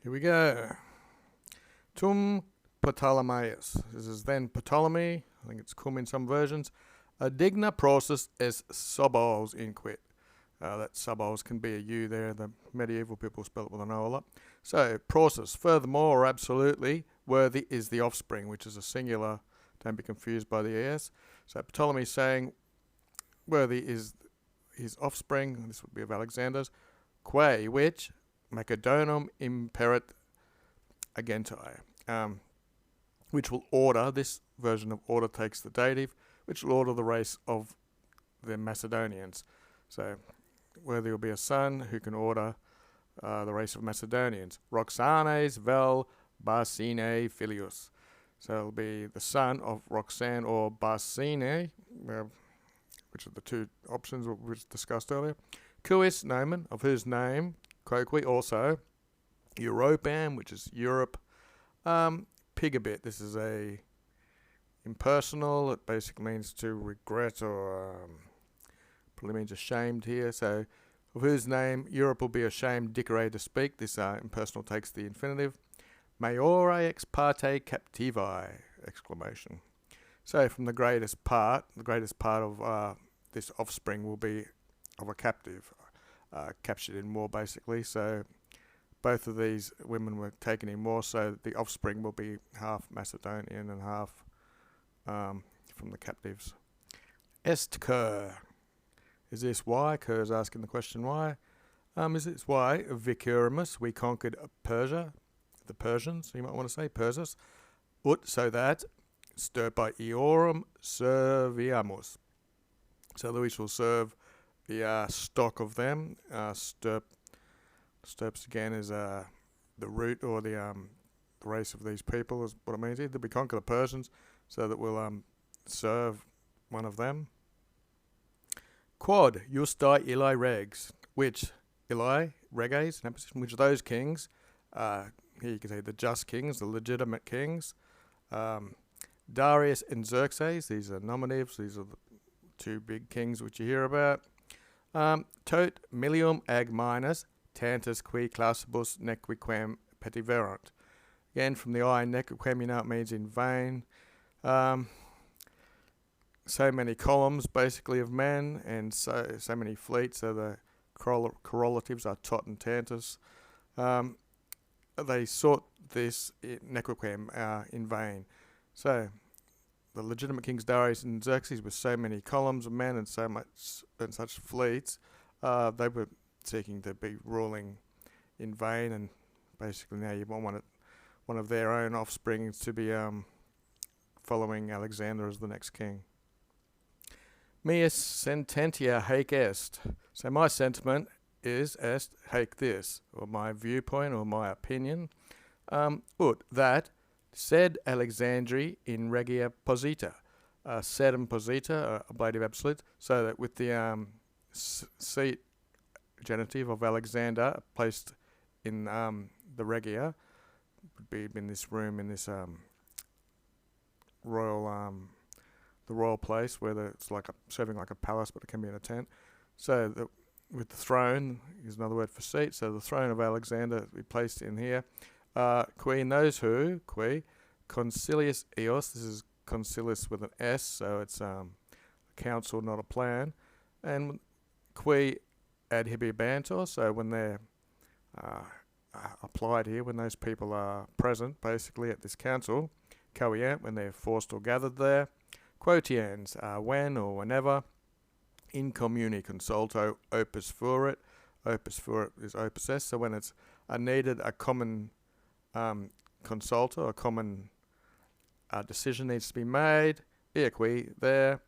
Here we go. Tum Ptolemaios. This is then Ptolemy. I think it's cum in some versions. A digna process es sobos inquit. That sobos can be a U there. The medieval people spell it with an O a lot. So, process. Furthermore, or absolutely, worthy is the offspring, which is a singular. Don't be confused by the ES. So, Ptolemy is saying worthy is his offspring. This would be of Alexander's. Quae, which Macedonum imperit agentai. Which will order, this version of order takes the dative, which will order the race of the Macedonians. So, worthy will be a son who can order the race of Macedonians. Roxanes vel Barsine filius. So it'll be the son of Roxanne or Barsine, which are the two options which discussed earlier. Cuis nomen, of whose name, Coqui also. Europam, which is Europe. Pigabit, this is a impersonal. It basically means to regret or probably means ashamed here. So, of whose name Europe will be ashamed, dicere to speak. This impersonal takes the infinitive. Maiore ex parte captivi! Exclamation. So, from the greatest part of this offspring will be of a captive, captured in war basically. So, both of these women were taken in war, so the offspring will be half Macedonian and half from the captives. Est Ker. Is this why? Ker is asking the question why. Is this why? Vicurimus, we conquered Persia, the Persians, you might want to say, Persis. Ut, so that, stirpa eorum serviamus. So that we shall serve the stock of them. Stirps again is the root or the race of these people is what it means here. That we conquer the Persians so that we'll serve one of them. Quod justi illi regs, which illi reges, which those kings, here you can say the just kings, the legitimate kings, Darius and Xerxes, these are nominatives, these are the two big kings which you hear about. Tot milium ag minus tantus qui classibus nequiquem petiverunt. Again, from the I, nequiquem, you know it means in vain. So many columns, basically, of men, and so many fleets, so the correlatives are tot and tantus. They sought this nequiquem in vain. So, the legitimate kings Darius and Xerxes, with so many columns of men and such fleets, they were seeking to be ruling in vain, and basically now you want one of their own offspring to be following Alexander as the next king. Meus sententia haec est. So my sentiment is est haec this, or my viewpoint or my opinion, ut that sed Alexandri in regia posita. Sed and posita, ablative absolute, so that with the seat genitive of Alexander placed in the regia, would be in this room, in this royal the royal place where it's like serving like a palace, but it can be in a tent. So with the throne is another word for seat. So the throne of Alexander we placed in here. Qui knows who? Qui concilius eos. This is concilius with an S, so it's a council, not a plan. And qui adhibibantur. So when they're applied here, when those people are present, basically at this council, coiant, when they're forced or gathered there. Quotiens, when or whenever. In communi consulto opus furit. Opus furit is opus est. So when it's needed, a common consulta, a common decision needs to be made. Eaqui there.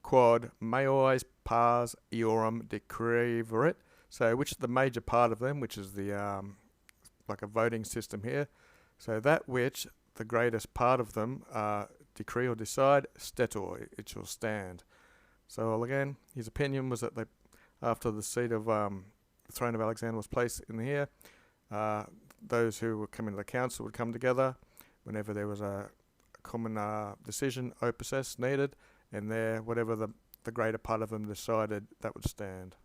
Quod maiores pars eorum decreverit. So which is the major part of them, which is the like a voting system here. So that which the greatest part of them decree or decide, stetor, it shall stand. So again, his opinion was that after the seat of the throne of Alexander was placed in here, those who were coming to the council would come together whenever there was a common decision, opus est, needed, and there, whatever the greater part of them decided, that would stand.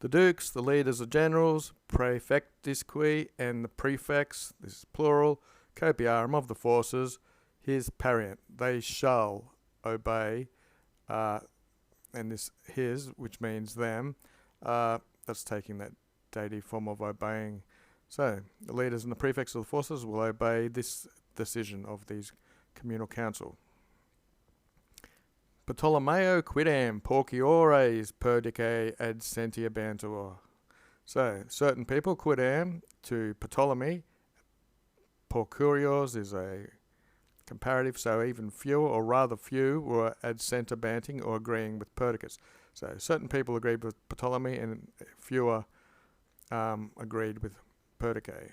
The dukes, the leaders of generals, praefectisque, and the prefects, this is plural, copiarum of the forces, his parent, they shall obey, and this his, which means them, that's taking that dative form of obeying. So, the leaders and the prefects of the forces will obey this decision of these communal council. Ptolomeo quidam porciores perdice ad sentia bantuor. So, certain people quidam to Ptolemy. Porcurios is a comparative, so even fewer, or rather few, were ad senta banting or agreeing with Perdiccas. So, certain people agreed with Ptolemy and fewer agreed with Perdicae.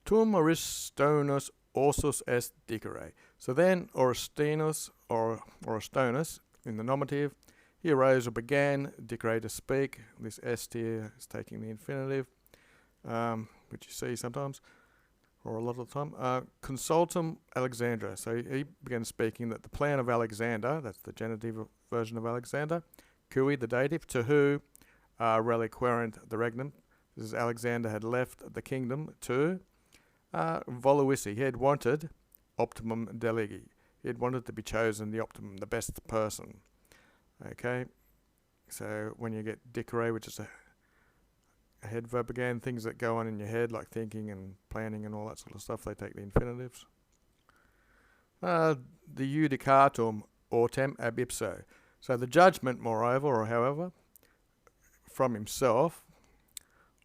Tum Aristonus orsus est dicere. So then Oristonus, or Oristonus, in the nominative, he arose or began, dicere to speak. This est here is taking the infinitive, which you see sometimes, or a lot of the time. Consultum Alexandra. So he began speaking that the plan of Alexander, that's the genitive version of Alexander, cui, the dative, to who, reliquerent the regnum. This is Alexander had left the kingdom to voluisse. He had wanted optimum delegi. He had wanted to be chosen the optimum, the best person. Okay, so when you get dicere, which is a head verb again, things that go on in your head like thinking and planning and all that sort of stuff, they take the infinitives. The judicatum autem ab ipso. So the judgment, moreover, or however, from himself,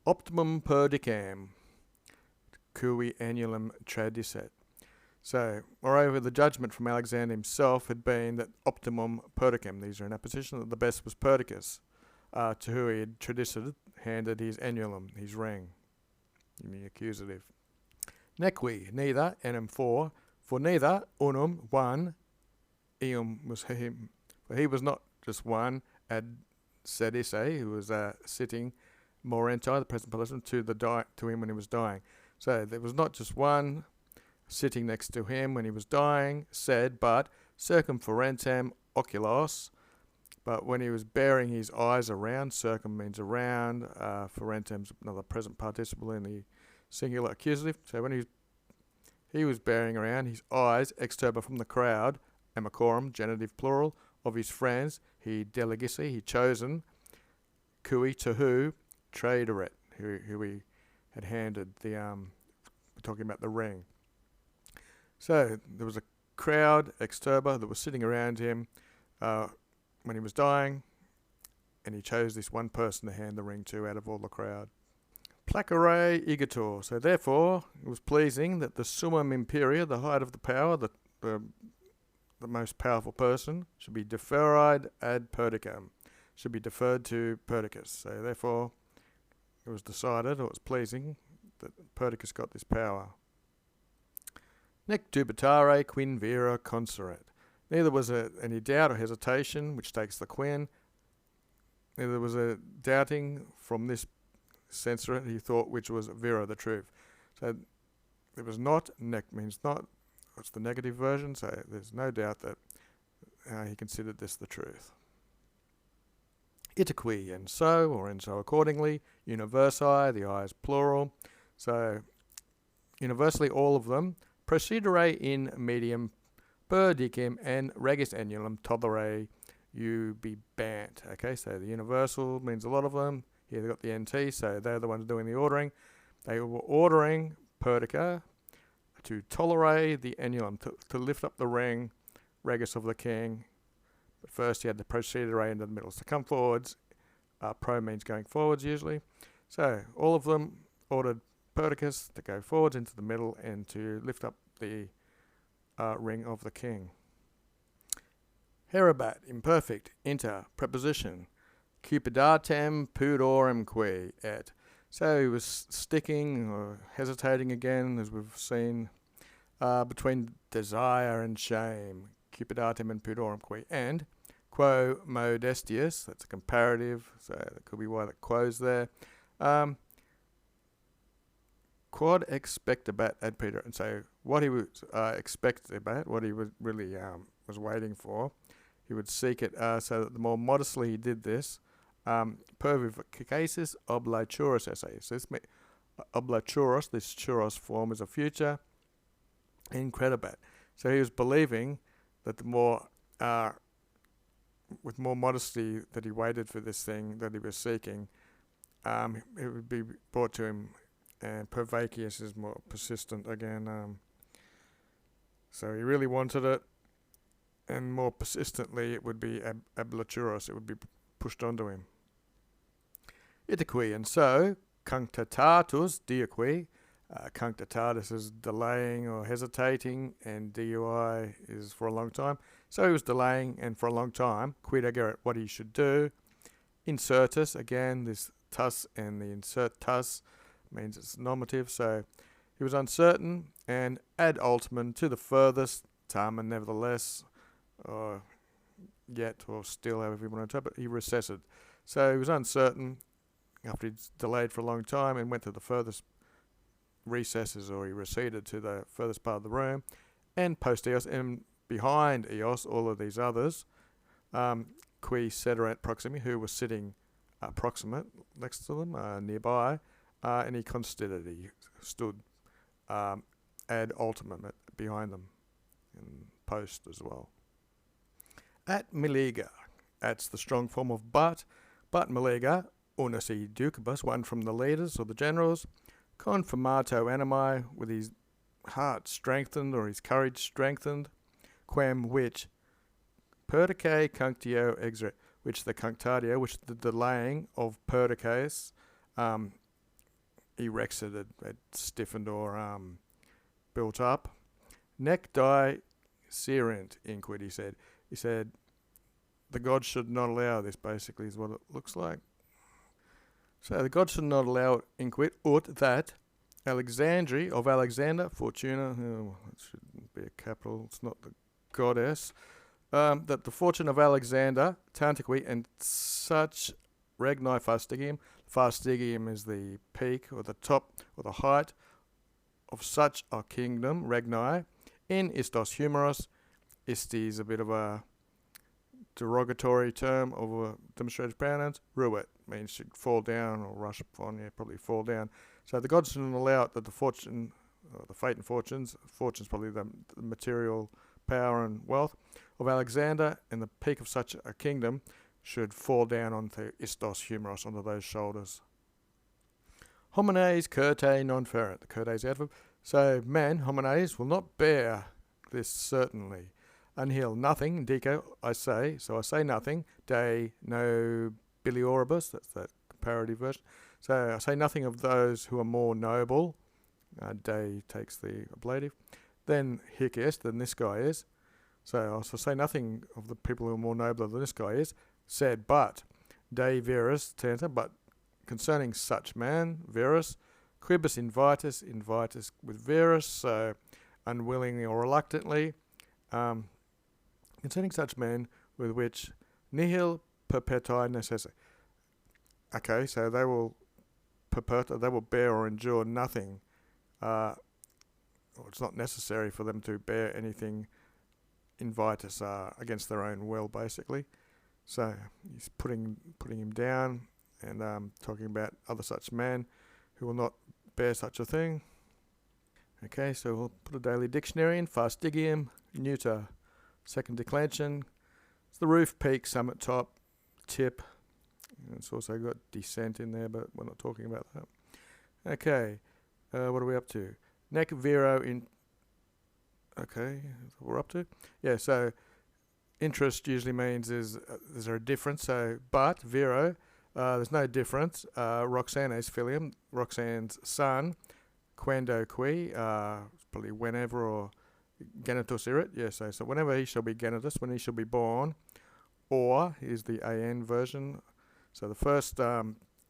optimum perdicam, cui annulum tradisset. So, moreover, the judgment from Alexander himself had been that optimum perdicam, these are in apposition, that the best was Perdiccas, to who he had tradisset, handed his annulum, his ring, in the accusative. Nequi, neither, enim for neither, unum, one, eum was him, for he was not just one, ad sedisse, who was sitting, morenti, the present person, to him when he was dying. So there was not just one sitting next to him when he was dying, said, but circumferentem oculos, but when he was bearing his eyes around, circum means around, ferentem's another present participle in the singular accusative. So when he was bearing around his eyes, exturba from the crowd, amacorum, genitive plural, of his friends, he delegisi, he chosen, cui to who, traderet, who he had handed the, we're talking about the ring. So there was a crowd, exturba, that was sitting around him when he was dying, and he chose this one person to hand the ring to out of all the crowd. Placere igitur. So therefore, it was pleasing that the summum imperia, the height of the power, the most powerful person, should be deferred ad perdicam, should be deferred to Perdiccas. So therefore, it was decided, or it was pleasing, that Perdiccas got this power. Nec dubitare quin vera consuret. Neither was any doubt or hesitation, which takes the quin. Neither was a doubting from this censorate, he thought, which was vera, the truth. So there was not, nec means not, it's the negative version, so there's no doubt that he considered this the truth. Itaque, and so accordingly, universi, the I is plural, so universally all of them, procedere in medium perdicem and regis annulum tollere bant. Okay, so the universal means a lot of them. Here they've got the NT, so they're the ones doing the ordering. They were ordering Perdica to tolerate the annulum, to lift up the ring, regis of the king. But first he had the procedere into the middle. So come forwards, pro means going forwards usually. So all of them ordered Perdiccas to go forwards into the middle and to lift up the ring of the king. Herabat, imperfect, inter, preposition, cupidatem pudorumque et. So he was sticking or hesitating again, as we've seen, between desire and shame, cupidatem and pudorumque, and quo modestius, that's a comparative, so that could be why that quo's there. Quod expectabat ad Peter, and so what he was expectabat, what he was really was waiting for, he would seek it, so that the more modestly he did this, pervicaces oblaturus esse. So this oblaturus, this churros form, is a future incredibat. So he was believing that the more, with more modesty that he waited for this thing that he was seeking, it would be brought to him. And pervacius is more persistent again. So he really wanted it, and more persistently it would be ablaturus, it would be pushed onto him. Itaque, and so cunctatatus diaque. Cunctatatus is delaying or hesitating, and dui is for a long time. So he was delaying, and for a long time, quid agerit, what he should do. Insertus, again, this tus and the insert tus means it's nominative, so he was uncertain, and ad ultimum, to the furthest, tamen, nevertheless, or yet, or still, however you want to interpret, he recessed. So he was uncertain after he'd delayed for a long time and went to the furthest recesses, or he receded to the furthest part of the room, and post eos, and behind eos, all of these others, qui sederant proximi, who was sitting proximate next to them, nearby, and he considered, he stood ad ultimum behind them, and post as well. At meliga, that's the strong form of but meliga, unus e ducibus, one from the leaders or the generals, confirmato animi, with his heart strengthened or his courage strengthened, quem which perdice cunctio exeret, which the cunctatio, which the delaying of perdices, erexed, it stiffened or built up. Nec die serent inquid, he said. He said the gods should not allow this, basically, is what it looks like. So the gods should not allow it, inquit, ut that Alexandri of Alexander, Fortuna, it shouldn't be a capital, it's not the goddess, that the fortune of Alexander, Tantiqui, and such regni fastigium. Fastigium is the peak, or the top, or the height of such a kingdom, regni, in istos humerus. Isti is a bit of a derogatory term of a demonstrative pronouns. Ruet means should fall down or rush upon, probably fall down. So the gods shouldn't allow it that the fortune, the fate and fortunes probably the material power and wealth of Alexander and the peak of such a kingdom should fall down onto istos humerus, onto those shoulders. Homines curtae non ferent, the curtae is adverb. So man, homines, will not bear this certainly. Unheal nothing, dico, I say, so I say nothing, de no bilioribus, that's that comparative version. So I say nothing of those who are more noble, de takes the ablative, then hic est, than this guy is. So I also say nothing of the people who are more noble than this guy is, said, but, de virus, tenta, but concerning such man, virus, quibus invitus with virus, so unwillingly or reluctantly, concerning such men with which nihil perpetuae necesse. Okay, so they will bear or endure nothing, or it's not necessary for them to bear anything invitus against their own will, basically. So he's putting him down and talking about other such men who will not bear such a thing. Okay, so we'll put a daily dictionary in. Fastigium, neuter. Second declension. It's the roof, peak, summit, top, tip. And it's also got descent in there, but we're not talking about that. Okay, what are we up to? Nec vero in... Okay, that's what we're up to. Yeah, so interest usually means is there a difference? So, but, vero, there's no difference. Roxane's filium, Roxane's son, quando qui, probably whenever, or genitus erit, yes, so whenever he shall be genitus, when he shall be born, or is the AN version. So the first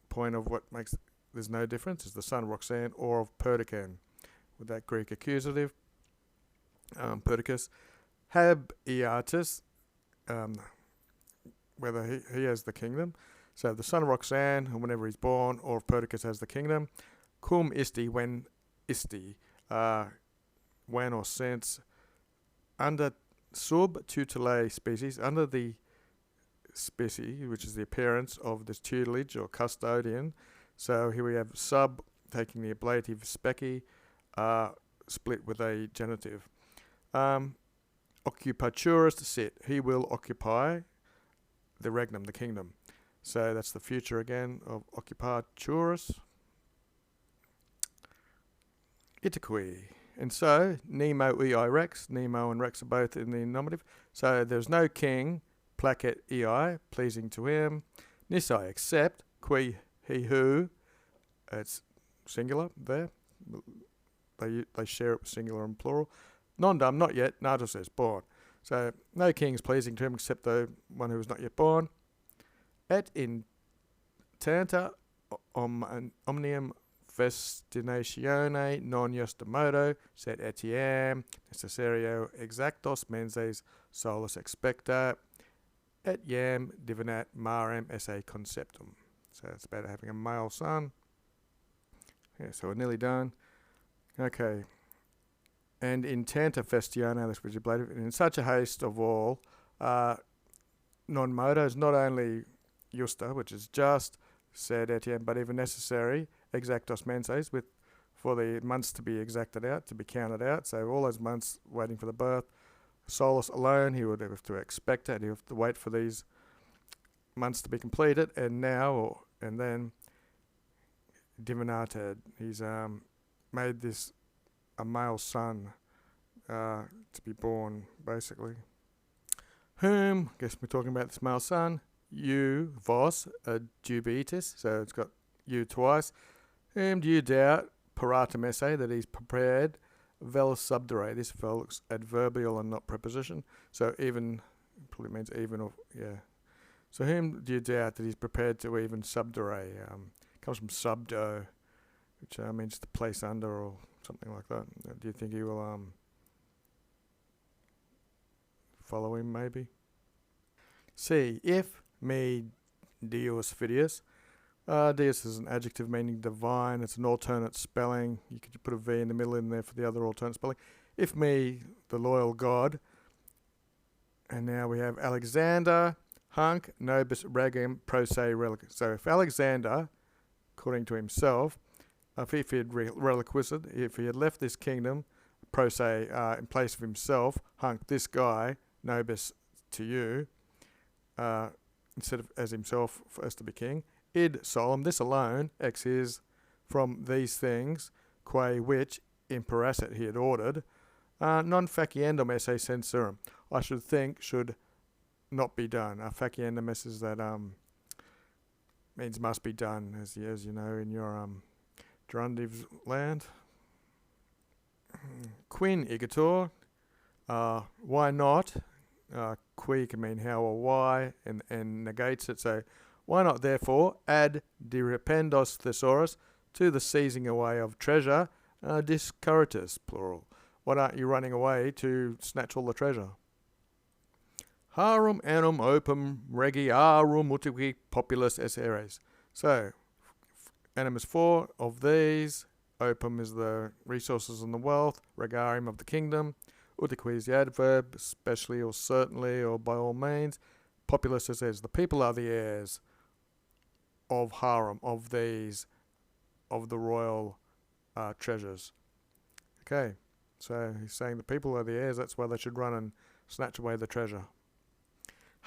point of what makes there's no difference is the son of Roxanne or of Perdican, with that Greek accusative, Perdiccas. Hab Iatus, whether he has the kingdom. So the son of Roxanne, and whenever he's born, or of Perdiccas has the kingdom. Cum isti, when isti, when or since, under sub tutelae species, under the specie, which is the appearance of this tutelage or custodian. So here we have sub taking the ablative specie, split with a genitive. Occupaturus to sit. He will occupy the regnum, the kingdom. So that's the future again of occupaturus. Itaque. And so, Nemo ei rex, Nemo and rex are both in the nominative. So there's no king, placet ei, pleasing to him. Nisi, except, qui, he who, it's singular there. They share it with singular and plural. Nondum, not yet, natus is born. So no king is pleasing to him except the one who is not yet born. Et in tanta omnium festinatione non justamodo sed etiam necessario exactos menses solus expecta et iam divinat marem esse conceptum. So it's about having a male son. Yeah, so we're nearly done. Okay. And in tanta festione, this was ablative, and in such a haste of all, non modo is not only justa, which is just, said Etienne, but even necessary, exactos menses, for the months to be exacted out, to be counted out. So all those months waiting for the birth. Solus alone, he would have to expect it. He would have to wait for these months to be completed. And now, and then, divinated, he's made this a male son to be born, basically. Whom, I guess we're talking about this male son, you, vos, dubitis, so it's got you twice. Whom do you doubt, paratum esse, that he's prepared, vel subdere, this vel looks adverbial and not preposition, so even, probably means even, or, yeah. So whom do you doubt that he's prepared to even subdere, comes from subdo, which means to place under or something like that. Do you think he will follow him, maybe? C. If me Deus Fidius. Deus is an adjective meaning divine. It's an alternate spelling. You could put a V in the middle in there for the other alternate spelling. If me, the loyal God. And now we have Alexander, Hunc, Nobis, Regem, Pro Se, Relic. So if Alexander, according to himself, if he had reliquised, if he had left this kingdom, pro se, in place of himself, Hunc, this guy, Nobis, to you, instead of as himself as to be king, id solum, this alone, ex is from these things, quae which, imperasset, he had ordered, non faciendum esse censurum, I should think should not be done. Faciendum is that means must be done, as you know in your gerundive land. Quin igitur, why not? Qui can mean how or why, and negates it. So why not therefore add diripendos thesaurus to the seizing away of treasure, dis Curtius, plural. Why aren't you running away to snatch all the treasure? Harum annum opum regiarum utique populus esse res. So annum is 4 of these. Opum is the resources and the wealth. Regarium of the kingdom. Utique is the adverb, especially or certainly or by all means. Populus is the people are the heirs of Harum, of these, of the royal treasures. Okay, so he's saying the people are the heirs, that's why they should run and snatch away the treasure.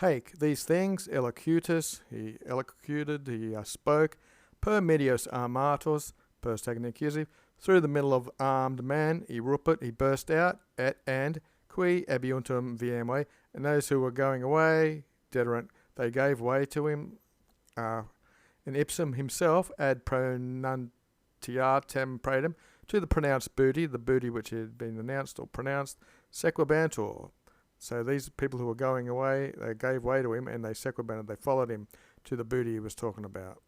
Haec, these things, elocutus, he elocuted, he spoke, per medios armatos, per taken accusative, through the middle of armed man, he rupit, he burst out, and qui ebiuntum viamwe, and those who were going away, dederant, they gave way to him, and ipsum himself ad pronuntiatem praedam, to the pronounced booty, the booty which had been announced or pronounced, sequabantur. So these people who were going away, they gave way to him and they sequabanted, they followed him to the booty he was talking about.